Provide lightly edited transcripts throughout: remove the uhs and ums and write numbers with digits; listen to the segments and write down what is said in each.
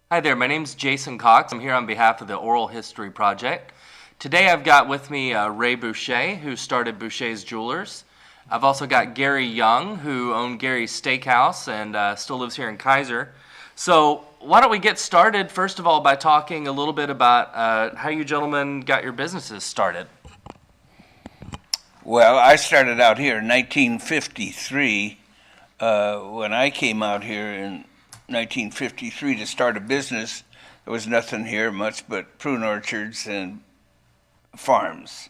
Hi there, my name's Jason Cox. I'm here on behalf of the Oral History Project. Today I've got with me Ray Boucher, who started Boucher's Jewelers. I've also got Gary Young, who owned Gary's Steakhouse and still lives here in Kaiser. So why don't we get started, first of all, by talking a little bit about how you gentlemen got your businesses started. Well, I started out here in 1953. When I came out here in 1953 to start a business, there was nothing here much but prune orchards and farms.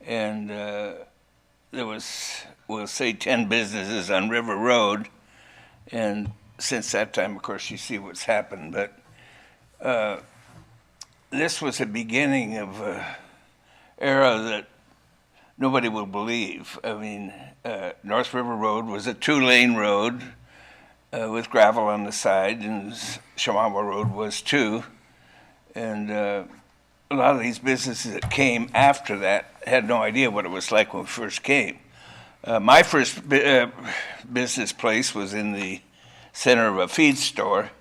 And there was, we'll say, 10 businesses on River Road. And since that time, of course, you see what's happened. But this was the beginning of an era that nobody will believe. I mean, North River Road was a two-lane road with gravel on the side, and Shamawa Road was too. And a lot of these businesses that came after that had no idea what it was like when we first came. My first business place was in the center of a feed store,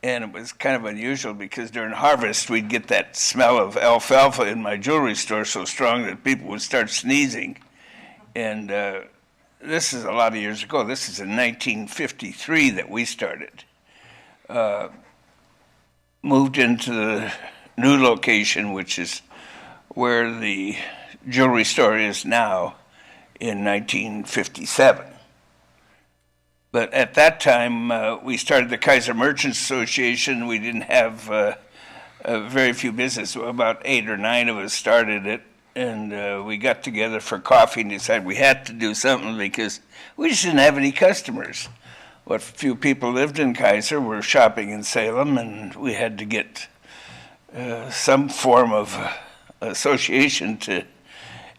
and it was kind of unusual because during harvest we'd get that smell of alfalfa in my jewelry store so strong that people would start sneezing. And this is a lot of years ago. This is in 1953 that we started. Moved into the new location, which is where the jewelry store is now, in 1957. But at that time, we started the Kaiser Merchants Association. We didn't have very few businesses. About 8 or 9 of us started it, and we got together for coffee and decided we had to do something because we just didn't have any customers. What few people lived in Kaiser were shopping in Salem, and we had to get some form of association to,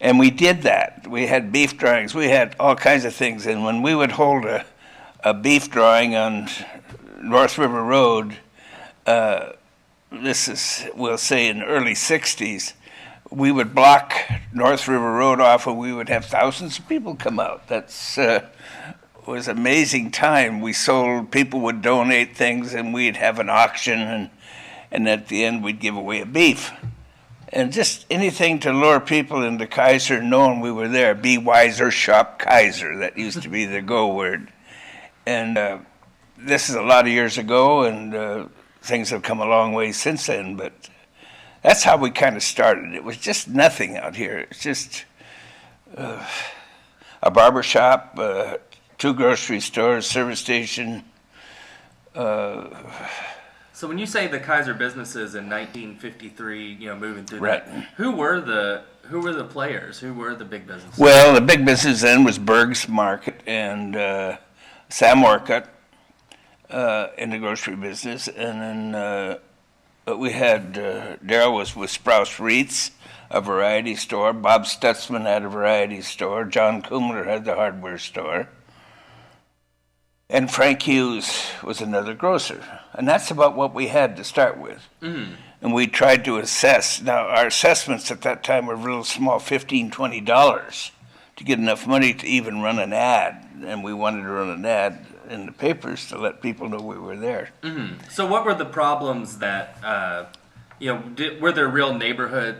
and we did that. We had beef drawings, we had all kinds of things, and when we would hold a beef drawing on North River Road, this is, we'll say, in the early 60s, we would block North River Road off and we would have thousands of people come out. That's was an amazing time. We sold, people would donate things and we'd have an auction, and at the end we'd give away a beef. And just anything to lure people into Kaiser, knowing we were there. Be wiser, shop Kaiser. That used to be the go word. And this is a lot of years ago, and things have come a long way since then, but that's how we kind of started. It was just nothing out here. It's just a barber shop, 2 grocery stores, service station. So when you say the Kaiser businesses in 1953, moving through Right. that, who were the players? Who were the big businesses? Well, the big business then was Berg's Market and Sam Orcutt in the grocery business, and then we had Daryl was with Sprouse Wreaths, a variety store. Bob Stutzman had a variety store. John Kumler had the hardware store. And Frank Hughes was another grocer. And that's about what we had to start with. Mm-hmm. And we tried to assess. Now, our assessments at that time were real small, $15, $20 to get enough money to even run an ad. And we wanted to run an ad in the papers to let people know we were there. Mm-hmm. So what were the problems that, were there real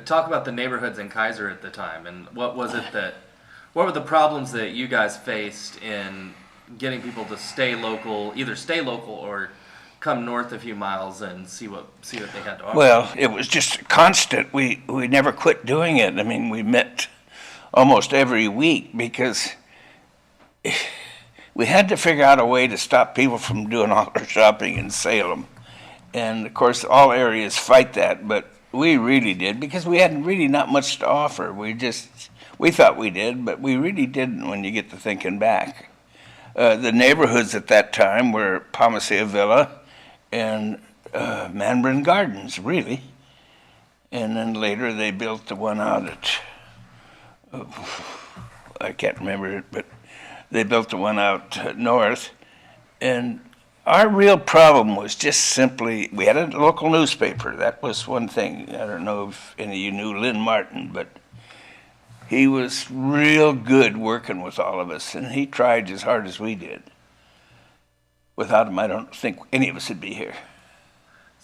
talk about the neighborhoods in Kaiser at the time, and what were the problems that you guys faced in getting people to either stay local or come north a few miles and see what they had to offer? Well, it was just constant. We never quit doing it. I mean, we met almost every week because we had to figure out a way to stop people from doing all their shopping in Salem. And of course, all areas fight that, but we really did because we had really not much to offer. We thought we did, but we really didn't when you get to thinking back. The neighborhoods at that time were Palmasea Villa and Manbrin Gardens, really. And then later they built the one out at, I can't remember it, but they built the one out north. And our real problem was just simply, we had a local newspaper. That was one thing. I don't know if any of you knew Lynn Martin, but he was real good working with all of us, and he tried as hard as we did. Without him, I don't think any of us would be here.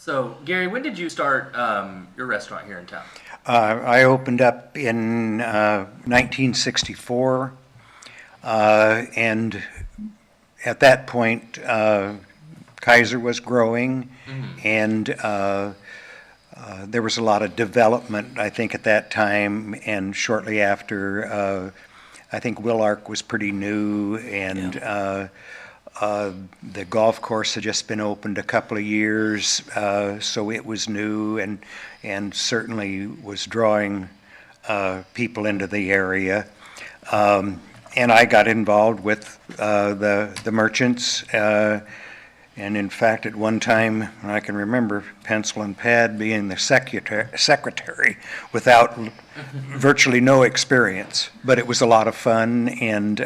So, Gary, when did you start your restaurant here in town? I opened up in 1964, and at that point, Kaiser was growing, and there was a lot of development, I think, at that time, and shortly after, I think Willark was pretty new, and the golf course had just been opened a couple of years, so it was new, and certainly was drawing people into the area. And I got involved with the merchants, and in fact, at one time, I can remember pencil and pad being the secretary without virtually no experience. But it was a lot of fun, and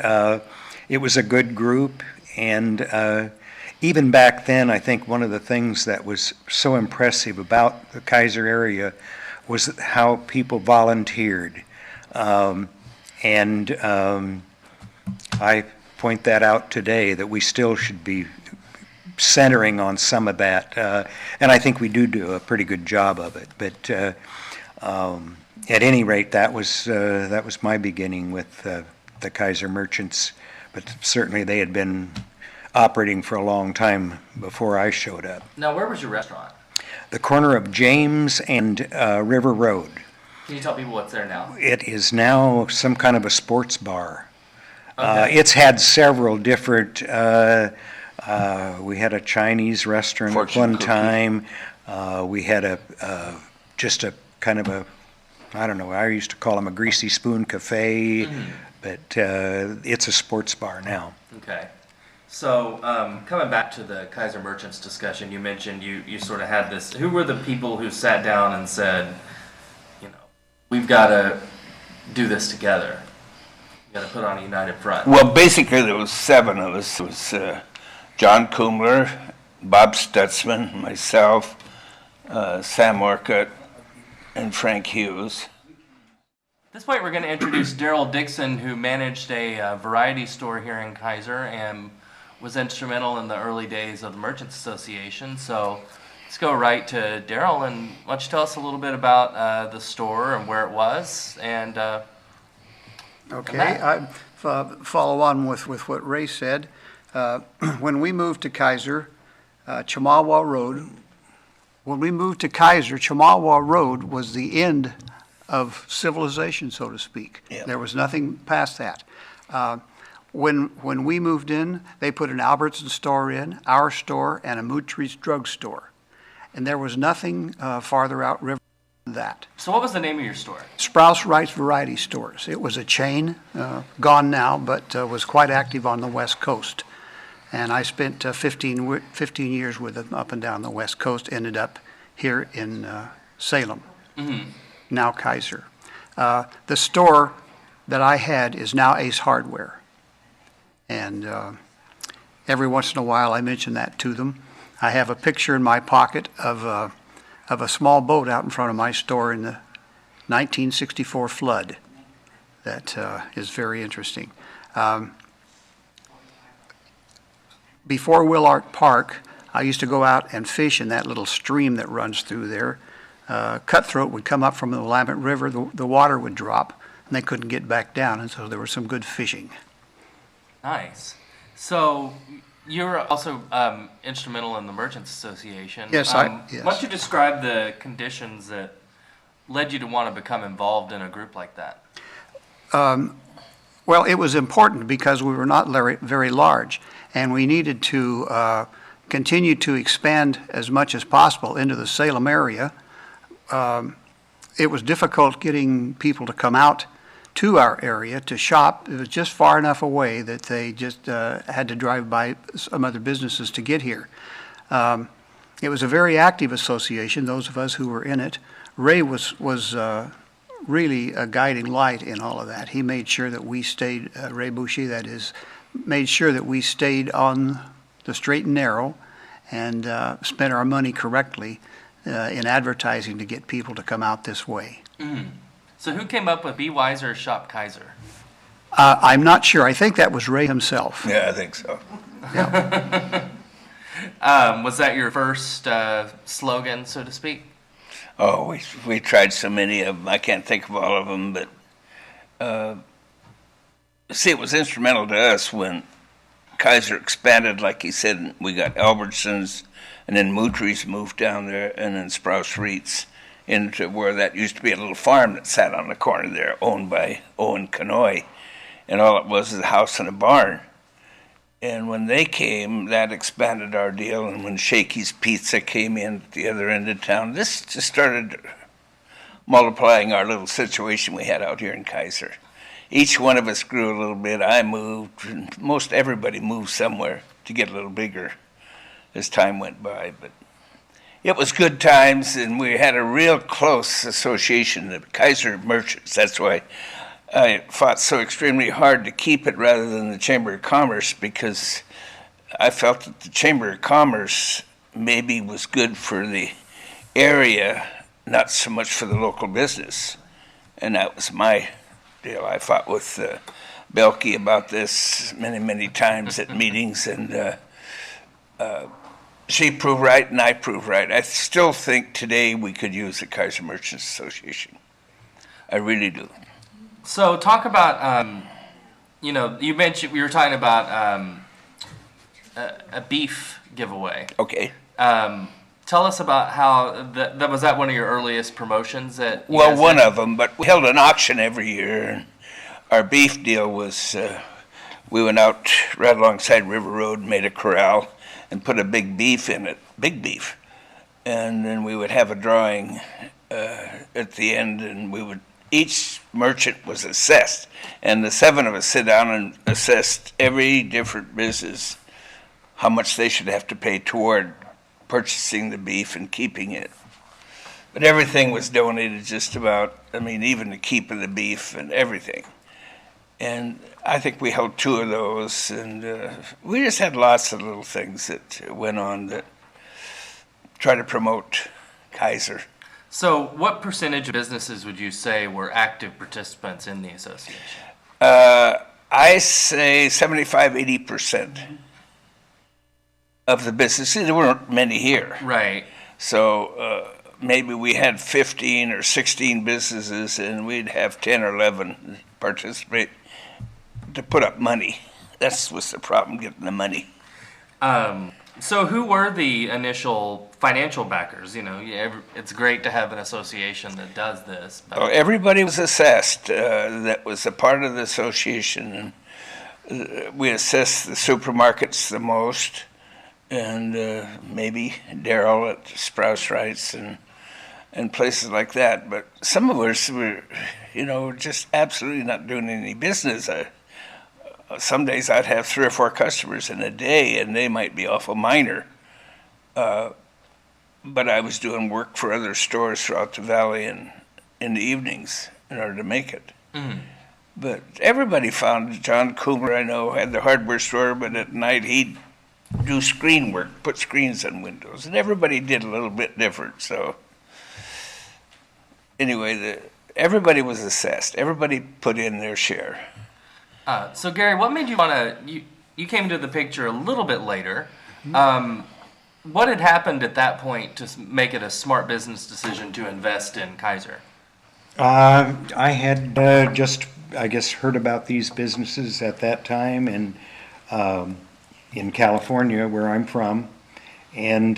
it was a good group. And even back then, I think one of the things that was so impressive about the Kaiser area was how people volunteered. I point that out today, that we still should be centering on some of that, and I think we do a pretty good job of it. But at any rate, that was my beginning with the Kaiser Merchants. But certainly they had been operating for a long time before I showed up. Now, where was your restaurant? The corner of James and River Road. Can you tell people what's there now? It is now some kind of a sports bar. Okay. It's had several different. We had a Chinese restaurant Fortune at one cookie. time. We had just a kind of a, I don't know, I used to call them a greasy spoon cafe, but it's a sports bar now. Okay. So, coming back to the Kaiser Merchants discussion, you mentioned you sort of had this. Who were the people who sat down and said, we've got to do this together? We've got to put on a united front. Well, basically there was 7 of us. It was John Kumler, Bob Stutzman, myself, Sam Orcutt, and Frank Hughes. At this point, we're going to introduce Daryl Dixon, who managed a variety store here in Kaiser and was instrumental in the early days of the Merchants Association. So let's go right to Daryl, and why don't you tell us a little bit about the store and where it was, and Okay, I follow on with what Ray said. When we moved to Kaiser, Chamawa Road, Chamawa Road was the end of civilization, so to speak. Yeah. There was nothing past that. When we moved in, they put an Albertson store in, our store, and a Mootree's drugstore. And there was nothing farther out river than that. so what was the name of your store? Sprouse Wright's Variety Stores. It was a chain, gone now, but was quite active on the West Coast. And I spent 15 years with them up and down the West Coast, ended up here in Salem, now Kaiser. The store that I had is now Ace Hardware. And every once in a while I mention that to them. I have a picture in my pocket of a small boat out in front of my store in the 1964 flood. That is very interesting. Before Willark Park, I used to go out and fish in that little stream that runs through there. Cutthroat would come up from the Willamette River, the water would drop, and they couldn't get back down, and so there was some good fishing. Nice. So you were also instrumental in the Merchants Association. Yes, yes. Why don't you describe the conditions that led you to want to become involved in a group like that? Well, it was important because we were not very large, and we needed to continue to expand as much as possible into the Salem area. It was difficult getting people to come out to our area to shop. It was just far enough away that they just had to drive by some other businesses to get here. It was a very active association, those of us who were in it. Ray was really a guiding light in all of that. He made sure that we stayed, Ray Boucher that is, made sure that we stayed on the straight and narrow and spent our money correctly in advertising to get people to come out this way. So who came up with Be Wiser, Shop Kaiser? I'm not sure. I think that was Ray himself. Yeah, I think so. Was that your first slogan, so to speak? Oh, we tried so many of them. I can't think of all of them, but see, it was instrumental to us when Kaiser expanded, like he said. We got Albertsons, and then Moutry's moved down there, and then Sprouse Reeds into where that used to be a little farm that sat on the corner there, owned by Owen Canoy, and all it was a house and a barn. And when they came, that expanded our deal. And when Shakey's Pizza came in at the other end of town, this just started multiplying our little situation we had out here in Kaiser. Each one of us grew a little bit. I moved, and most everybody moved somewhere to get a little bigger as time went by. But it was good times, and we had a real close association, the Kaiser merchants. That's why I fought so extremely hard to keep it rather than the Chamber of Commerce, because I felt that the Chamber of Commerce maybe was good for the area, not so much for the local business. And that was my deal. I fought with Belkey about this many, many times at meetings, and she proved right and I proved right. I still think today we could use the Kaiser Merchants Association. I really do. So talk about, you mentioned, we were talking about a beef giveaway. Okay. Tell us about how, that was that one of your earliest promotions that you Well, guys one did? of them, but we held an auction every year, and our beef deal was, we went out right alongside River Road, made a corral, and put a big beef in it, big beef. And then we would have a drawing at the end, and each merchant was assessed, and the 7 of us sit down and assessed every different business how much they should have to pay toward purchasing the beef and keeping it. But everything was donated just about, even the keep of the beef and everything. And I think we held 2 of those, and we just had lots of little things that went on that try to promote Kaiser. So what percentage of businesses would you say were active participants in the association? I say 75–80% of the businesses. There weren't many here. Right. So maybe we had 15 or 16 businesses, and we'd have 10 or 11 participate to put up money. That was the problem, getting the money. So who were the initial financial backers? It's great to have an association that does this. But Everybody was assessed that was a part of the association. And we assessed the supermarkets the most, and maybe Daryl at Sprouse Rights and places like that. But some of us were, just absolutely not doing any business. Some days I'd have 3 or 4 customers in a day, and they might be awful minor. But I was doing work for other stores throughout the valley and in the evenings in order to make it. Mm-hmm. But everybody found John Coomer, I know, had the hardware store, but at night he'd do screen work, put screens on windows, and everybody did a little bit different. So anyway, everybody was assessed. Everybody put in their share. So Gary, what made you want to, you came into the picture a little bit later. What had happened at that point to make it a smart business decision to invest in Kaiser? I had just, I guess, heard about these businesses at that time in California, where I'm from, and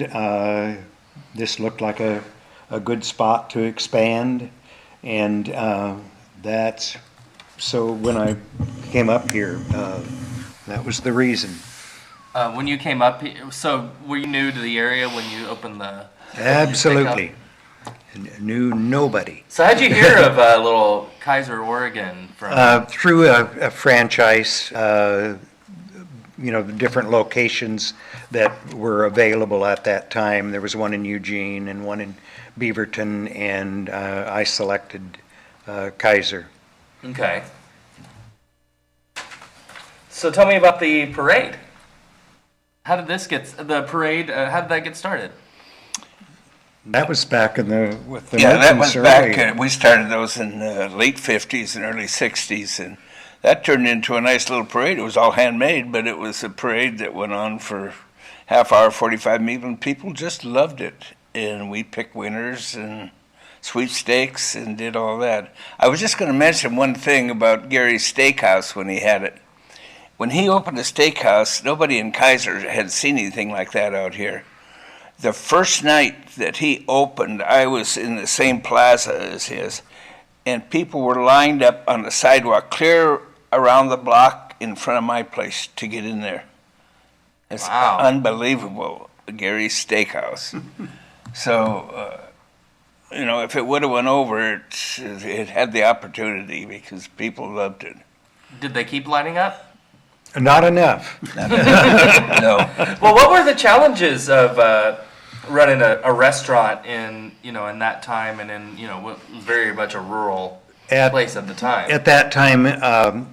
this looked like a good spot to expand, and so when I came up here, that was the reason. When you came up, so were you new to the area when you opened the? Absolutely. Knew nobody. So how'd you hear of little Kaiser, Oregon from? Through a franchise, the different locations that were available at that time. There was one in Eugene and one in Beaverton, and I selected Kaiser. Okay. So tell me about the parade. How did this get, the parade, how did that get started? That was back with the that was merchants back, we started those in the late 50s and early 60s, and that turned into a nice little parade. It was all handmade, but it was a parade that went on for half hour, 45 minutes, and people just loved it. And we picked winners and sweepstakes and did all that. I was just going to mention one thing about Gary's Steakhouse when he had it. When he opened a steakhouse, nobody in Kaiser had seen anything like that out here. The first night that he opened, I was in the same plaza as his, and people were lined up on the sidewalk clear around the block in front of my place to get in there. It's Wow. unbelievable, Gary's Steakhouse. So, if it would have went over, it had the opportunity because people loved it. Did they keep lining up? Not enough. No. Well, what were the challenges of running a restaurant in that time and in what was very much a rural place at the time? At that time,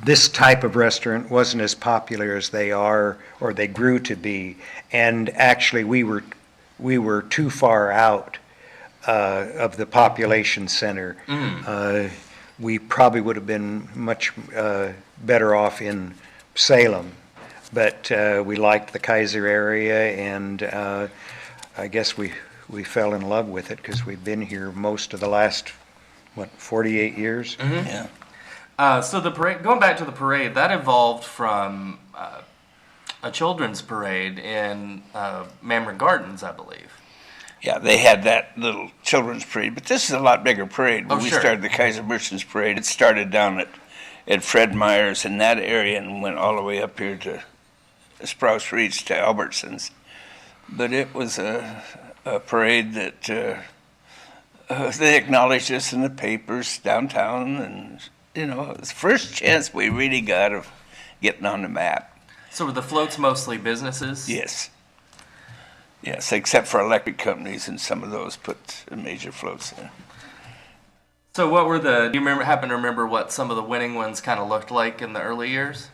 this type of restaurant wasn't as popular as they are or they grew to be, and actually we were too far out of the population center. We probably would have been much better off in Salem, but we liked the Kaiser area, and I guess we fell in love with it because we've been here most of the last 48 years. Yeah. So the parade, going back to the parade, that evolved from a children's parade in Mamre Gardens, I believe. Yeah, they had that little children's parade, but this is a lot bigger parade. When we sure. started the Kaiser Merchants Parade, it started down at Fred Meyer's in that area and went all the way up here to Sprouse Reach to Albertsons. But it was a parade that they acknowledged us in the papers downtown, and it was the first chance we really got of getting on the map. So were the floats mostly businesses? Yes. Yes, except for electric companies, and some of those put major floats in. So what were do you happen to remember what some of the winning ones kind of looked like in the early years?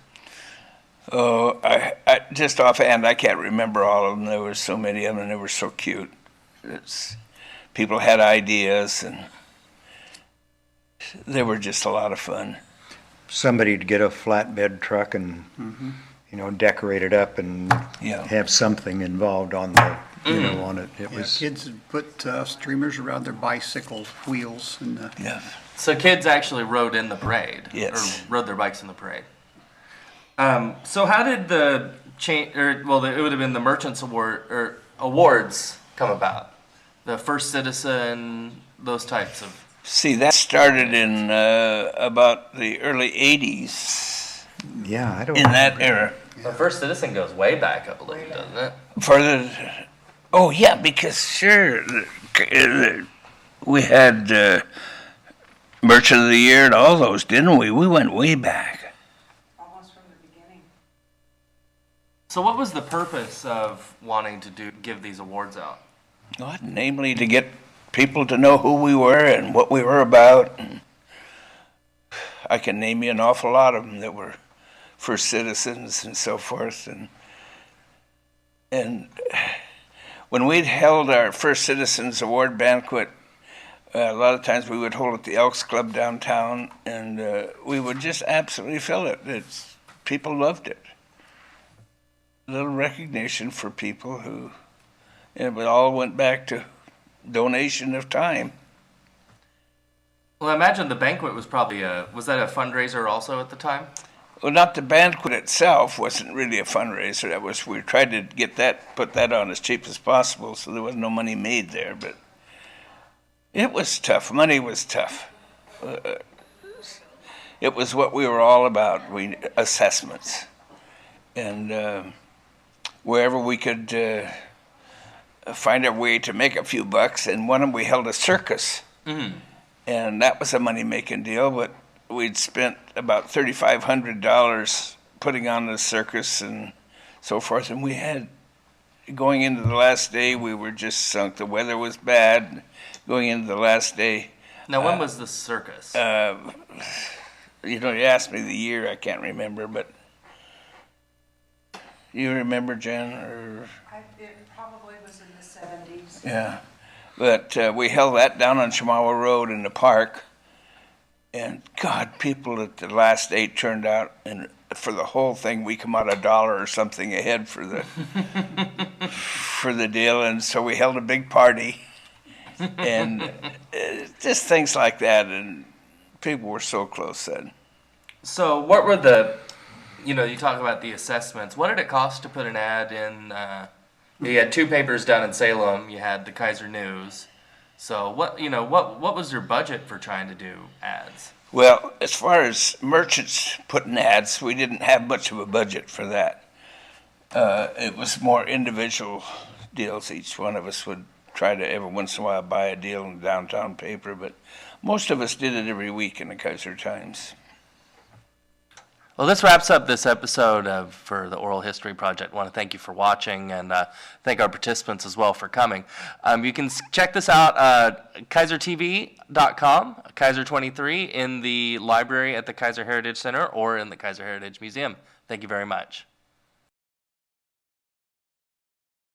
Oh, I just offhand, I can't remember all of them. There were so many of them, and they were so cute. People had ideas, and they were just a lot of fun. Somebody'd get a flatbed truck and decorate it up and Yeah. have something involved on the on it. It was Kids would put streamers around their bicycle wheels and Yeah. So kids actually rode in the parade. Yes. Or rode their bikes in the parade. So how did the it would have been the Merchants Award or awards come about? The First Citizen, those types of. See, that started in about the early 80s, I don't in that era. The First Citizen goes way back, I believe, doesn't it? Oh, yeah, because sure, we had Merchant of the Year and all those, didn't we? We went way back. Almost from the beginning. So what was the purpose of wanting to give these awards out? What, namely to get people to know who we were and what we were about. And I can name you an awful lot of them that were First Citizens and so forth. And when we'd held our First Citizens Award banquet, a lot of times we would hold it at the Elks Club downtown, and we would just absolutely fill it. People loved it. A little recognition for people who, and it all went back to donation of time. Well, I imagine the banquet was probably was that a fundraiser also at the time? Well, not the banquet itself wasn't really a fundraiser. We tried to put that on as cheap as possible, so there was no money made there. But it was tough. Money was tough. It was what we were all about. Assessments, and wherever we could find our way to make a few bucks. And one of them we held a circus, and that was a money-making deal. But we'd spent about $3,500 putting on the circus and so forth, and we had, going into the last day, we were just sunk. The weather was bad going into the last day. Now, when was the circus? You asked me the year, I can't remember, but you remember, Jen? It probably was in the 70s. Yeah. But we held that down on Chemawa Road in the park. And God, people at the last day turned out, and for the whole thing, we come out $1 or something ahead for the for the deal, and so we held a big party, and just things like that, and people were so close then. So what were you talk about the assessments. What did it cost to put an ad in? You had 2 papers down in Salem. You had the Kaiser News. So what was your budget for trying to do ads? Well, as far as merchants putting ads, we didn't have much of a budget for that. It was more individual deals. Each one of us would try to every once in a while buy a deal in the downtown paper, but most of us did it every week in the Kaiser Times. Well, this wraps up this episode for the Oral History Project. I want to thank you for watching and thank our participants as well for coming. You can check this out at KeizerTV.com, Kaiser 23, in the library at the Kaiser Heritage Center or in the Kaiser Heritage Museum. Thank you very much.